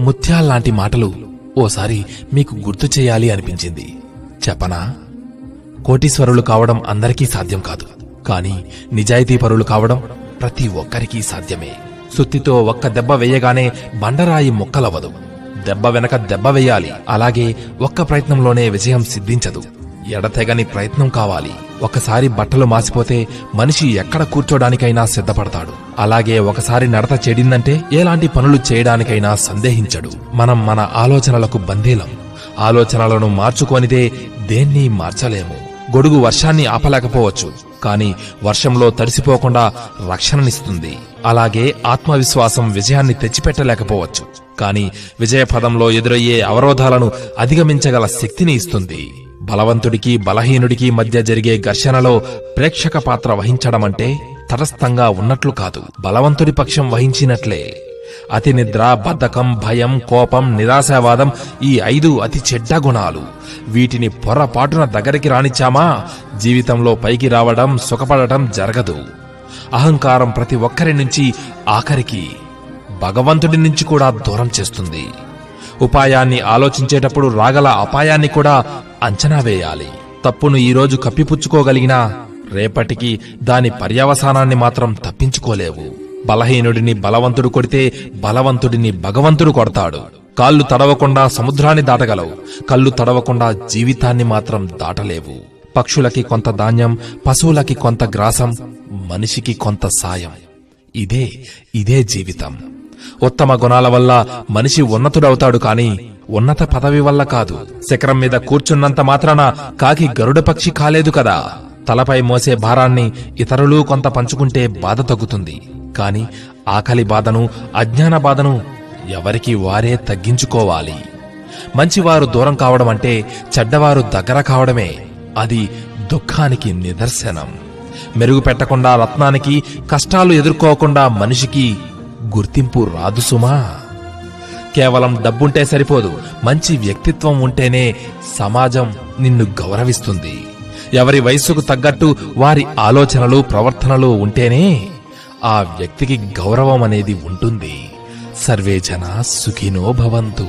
ముత్యాల్లాంటి మాటలు ఓసారి మీకు గుర్తు చేయాలి అనిపించింది. చెప్పనా? కోటీశ్వరులు కావడం అందరికీ సాధ్యం కాదు, కాని నిజాయితీపరులు కావడం ప్రతి ఒక్కరికీ సాధ్యమే. సుత్తితో ఒక్క దెబ్బ వేయగానే బండరాయి ముక్కలవ్వదు. దెబ్బ వెనక దెబ్బ వేయాలి. అలాగే ఒక్క ప్రయత్నంలోనే విజయం సిద్ధించదు. ఎడతెగని ప్రయత్నం కావాలి. ఒకసారి బట్టలు మాసిపోతే మనిషి ఎక్కడ కూర్చోడానికైనా సిద్ధపడతాడు. అలాగే ఒకసారి నడత చెడిందంటే ఎలాంటి పనులు చేయడానికైనా సందేహించడు. మనం మన ఆలోచనలకు బందీలం. ఆలోచనలను మార్చుకోనిదే దేన్ని మార్చలేము. గొడుగు వర్షాన్ని ఆపలేకపోవచ్చు, కాని వర్షంలో తడిసిపోకుండా రక్షణనిస్తుంది. అలాగే ఆత్మవిశ్వాసం విజయాన్ని తెచ్చిపెట్టలేకపోవచ్చు, కాని విజయపదంలో ఎదురయ్యే అవరోధాలను అధిగమించగల శక్తిని ఇస్తుంది. బలవంతుడికి బలహీనుడికి మధ్య జరిగే ఘర్షణలో ప్రేక్షక పాత్ర వహించడమంటే తటస్థంగా ఉన్నట్లు కాదు, బలవంతుడి పక్షం వహించినట్లే. అతి నిద్ర, బద్ధకం, భయం, కోపం, నిరాశావాదం ఈ 5 అతి చెడ్డ గుణాలు. వీటిని పొరపాటున దగ్గరికి రానిచ్చామా జీవితంలో పైకి రావడం, సుఖపడటం జరగదు. అహంకారం ప్రతి ఒక్కరి నుంచి, ఆఖరికి భగవంతుడి నుంచి కూడా దూరం చేస్తుంది. ఉపాయాన్ని ఆలోచించేటప్పుడు రాగల అపాయాన్ని కూడా అంచనా వేయాలి. తప్పును ఈరోజు కప్పిపుచ్చుకోగలిగినా రేపటికి దాని పర్యవసానాన్ని మాత్రం తప్పించుకోలేవు. బలహీనుడిని బలవంతుడు కొడితే బలవంతుడిని భగవంతుడు కొడతాడు. కాళ్ళు తడవకుండా సముద్రాన్ని దాటగలవు, కళ్ళు తడవకుండా జీవితాన్ని మాత్రం దాటలేవు. పక్షులకి కొంత ధాన్యం, పశువులకి కొంత గ్రాసం, మనిషికి కొంత సాయం. ఇదే జీవితం. ఉత్తమ గుణాల వల్ల మనిషి ఉన్నతుడవుతాడు, కాని ఉన్నత పదవి వల్ల కాదు. శిఖరం మీద కూర్చున్నంత మాత్రాన కాకి గరుడ పక్షి కాలేదు కదా. తలపై మోసే భారాన్ని ఇతరులు కొంత పంచుకుంటే బాధ తగ్గుతుంది, కాని ఆకలి బాధను, అజ్ఞాన బాధను ఎవరికి వారే తగ్గించుకోవాలి. మంచివారు దూరం కావడం అంటే చెడ్డవారు దగ్గర కావడమే. అది దుఃఖానికి నిదర్శనం. మెరుగు పెట్టకుండా రత్నానికి, కష్టాలు ఎదుర్కోకుండా మనిషికి గుర్తింపు రాదు సుమా. కేవలం డబ్బుంటే సరిపోదు, మంచి వ్యక్తిత్వం ఉంటేనే సమాజం నిన్ను గౌరవిస్తుంది. ఎవరి వయస్సుకు తగ్గట్టు వారి ఆలోచనలు, ప్రవర్తనలు ఉంటేనే ఆ వ్యక్తికి గౌరవం అనేది ఉంటుంది. సర్వే జనా సుఖినో భవంతు.